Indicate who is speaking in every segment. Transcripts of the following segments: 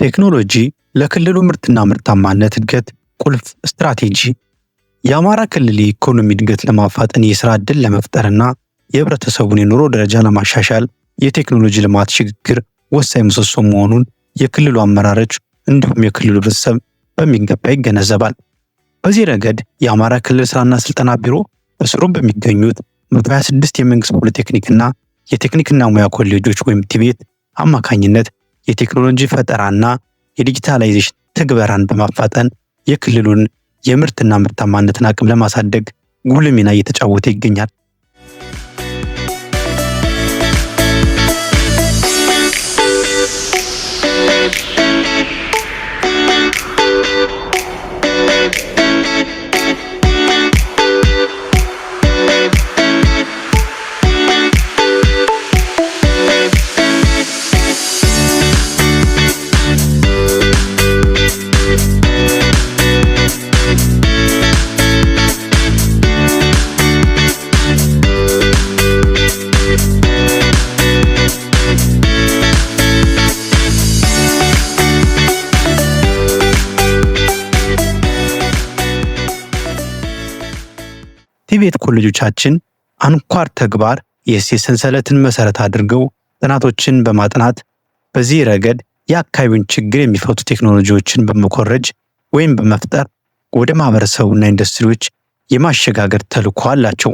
Speaker 1: ቴክኖሎጂ ለክልሉ ምርትና ምርታማነት እድገት ቁልፍ ስትራቴጂ። የአማራ ክልል የኢኮኖሚ እድገት ለማፋጠን የሥራ ዕድል ለመፍጠርና የህብረተሰቡን የኑሮ ደረጃ ለማሻሻል የቴክኖሎጂ ልማት ሽግግር ወሳኝ ምሰሶ መሆኑን የክልሉ አመራሮች እንዲሁም የክልሉ ህብረተሰብ በሚገባ ይገነዘባል። በዚህ ረገድ የአማራ ክልል ስራና ስልጠና ቢሮ በስሩ በሚገኙት 126 የመንግስት ፖሊቴክኒክና የቴክኒክና ሙያ ኮሌጆች ወይም ቲቤት አማካኝነት የቴክኖሎጂ ፈጠራና የዲጂታላይዜሽን ትግበራን በማፋጠን የክልሉን የምርትና ምርታማነትን አቅም ለማሳደግ ጉልህ ሚና እየተጫወተ ይገኛል። ቲቤት ኮሌጆቻችን አንኳር ተግባር የእሴት ሰንሰለትን መሰረት አድርገው ጥናቶችን በማጥናት በዚህ ረገድ የአካባቢውን ችግር የሚፈቱ ቴክኖሎጂዎችን በመኮረጅ ወይም በመፍጠር ወደ ማህበረሰቡና ኢንዱስትሪዎች የማሸጋገር ተልዕኮ አላቸው።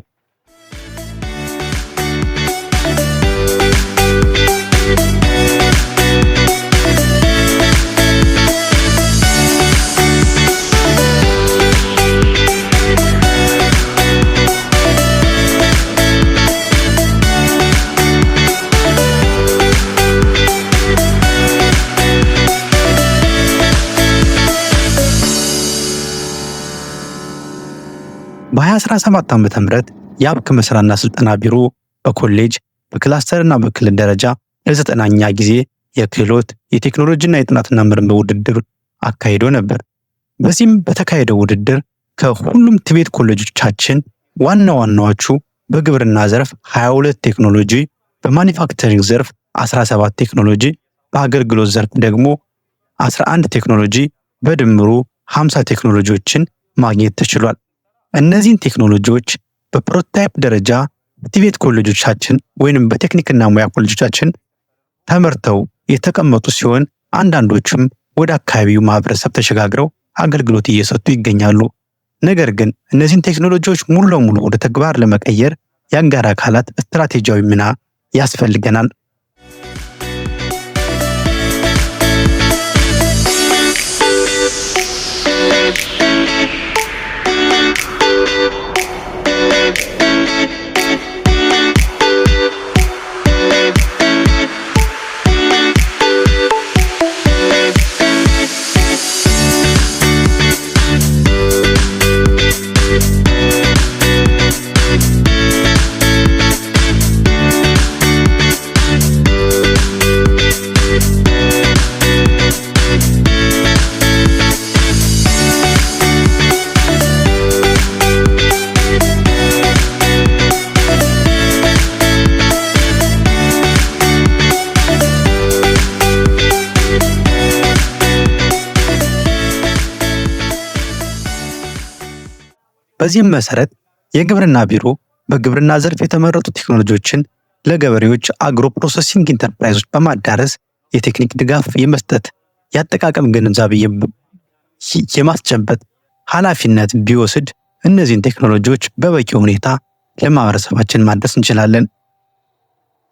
Speaker 1: በ2017 ዓ.ም የአብክ መስራና ስልጠና ቢሮ በኮሌጅ በክላስተርና በክልል ደረጃ ለ9ኛ ጊዜ የክህሎት የቴክኖሎጂና የጥናትና ምርምር ውድድር አካሂዶ ነበር። በዚህም በተካሄደው ውድድር ከሁሉም ቲቤት ኮሌጆቻችን ዋናዎቹ በግብርና ዘርፍ 22 ቴክኖሎጂ፣ በማኒፋክቸሪንግ ዘርፍ 17 ቴክኖሎጂ፣ በአገልግሎት ዘርፍ ደግሞ 11 ቴክኖሎጂ በድምሩ 50 ቴክኖሎጂዎችን ማግኘት ተችሏል። እነዚህን ቴክኖሎጂዎች በፕሮቶታይፕ ደረጃ በቲቤት ኮሌጆቻችን ወይንም በቴክኒክና ሙያ ኮሌጆቻችን ተመርተው የተቀመጡ ሲሆን አንዳንዶቹም ወደ አካባቢው ማህበረሰብ ተሸጋግረው አገልግሎት እየሰጡ ይገኛሉ። ነገር ግን እነዚህን ቴክኖሎጂዎች ሙሉ ለሙሉ ወደ ተግባር ለመቀየር የአጋር አካላት ስትራቴጂያዊ ሚና ያስፈልገናል። በዚህም መሰረት የግብርና ቢሮ በግብርና ዘርፍ የተመረጡ ቴክኖሎጂዎችን ለገበሬዎች አግሮ ፕሮሰሲንግ ኢንተርፕራይዞች በማዳረስ የቴክኒክ ድጋፍ የመስጠት የአጠቃቀም ግንዛቤ የማስጨበጥ ኃላፊነት ቢወስድ እነዚህን ቴክኖሎጂዎች በበቂ ሁኔታ ለማህበረሰባችን ማድረስ እንችላለን።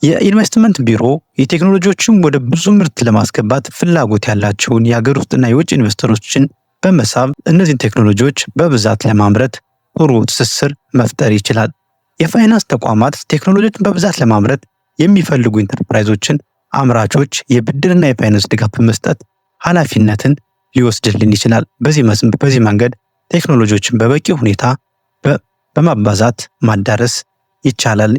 Speaker 1: የኢንቨስትመንት ቢሮ የቴክኖሎጂዎችን ወደ ብዙ ምርት ለማስገባት ፍላጎት ያላቸውን የሀገር ውስጥና የውጭ ኢንቨስተሮችን በመሳብ እነዚህን ቴክኖሎጂዎች በብዛት ለማምረት ጥሩ ትስስር መፍጠር ይችላል። የፋይናንስ ተቋማት ቴክኖሎጂዎችን በብዛት ለማምረት የሚፈልጉ ኢንተርፕራይዞችን አምራቾች የብድርና የፋይናንስ ድጋፍ በመስጠት ኃላፊነትን ሊወስድልን ይችላል። በዚህ መንገድ ቴክኖሎጂዎችን በበቂ ሁኔታ በማባዛት ማዳረስ ይቻላል።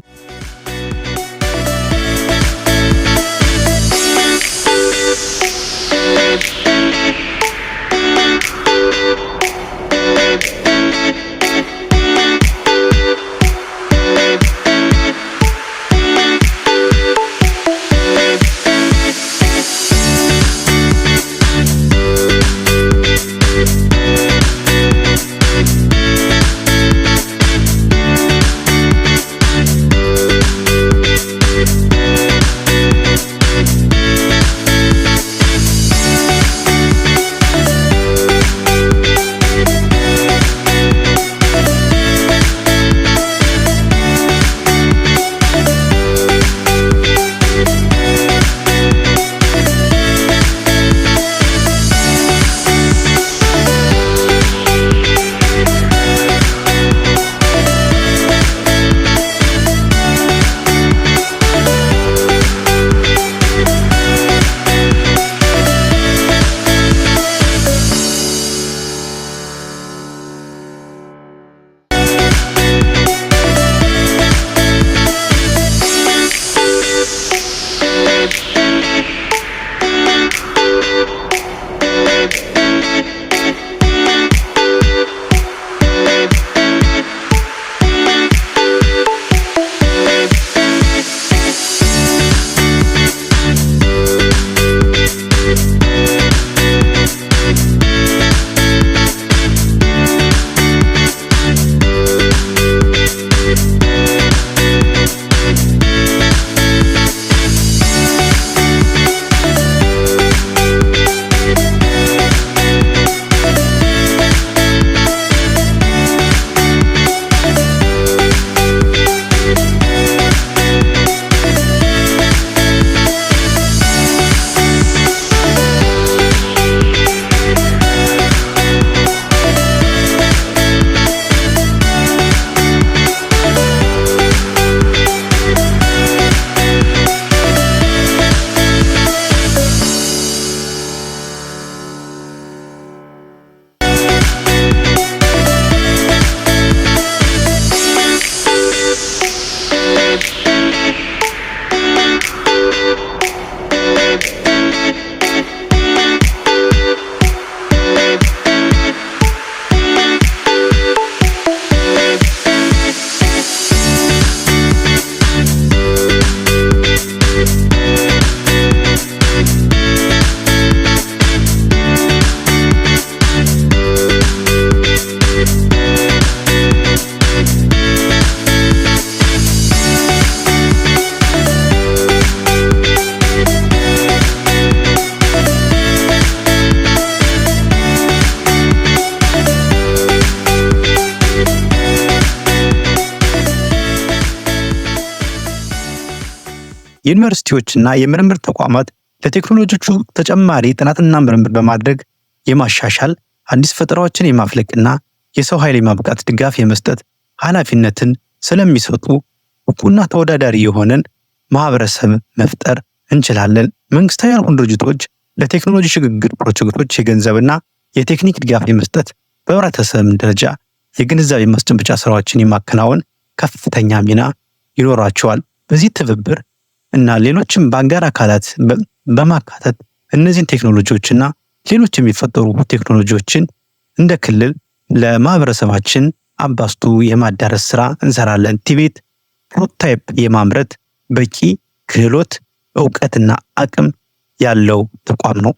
Speaker 1: ዩኒቨርሲቲዎችና የምርምር ተቋማት ለቴክኖሎጂዎቹ ተጨማሪ ጥናትና ምርምር በማድረግ የማሻሻል አዲስ ፈጠራዎችን የማፍለቅና የሰው ኃይል የማብቃት ድጋፍ የመስጠት ኃላፊነትን ስለሚሰጡ ብቁና ተወዳዳሪ የሆነን ማህበረሰብ መፍጠር እንችላለን። መንግስታዊ ያልሆኑ ድርጅቶች ለቴክኖሎጂ ሽግግር ፕሮጀክቶች የገንዘብና የቴክኒክ ድጋፍ የመስጠት በህብረተሰብ ደረጃ የግንዛቤ ማስጨበጫ ስራዎችን የማከናወን ከፍተኛ ሚና ይኖራቸዋል። በዚህ ትብብር እና ሌሎችም በአጋር አካላት በማካተት እነዚህን ቴክኖሎጂዎችና ሌሎች የሚፈጠሩ ቴክኖሎጂዎችን እንደ ክልል ለማህበረሰባችን አባስቶ የማዳረስ ስራ እንሰራለን። ቲቤት ፕሮቶታይፕ የማምረት በቂ ክህሎት፣ እውቀትና አቅም ያለው ተቋም ነው።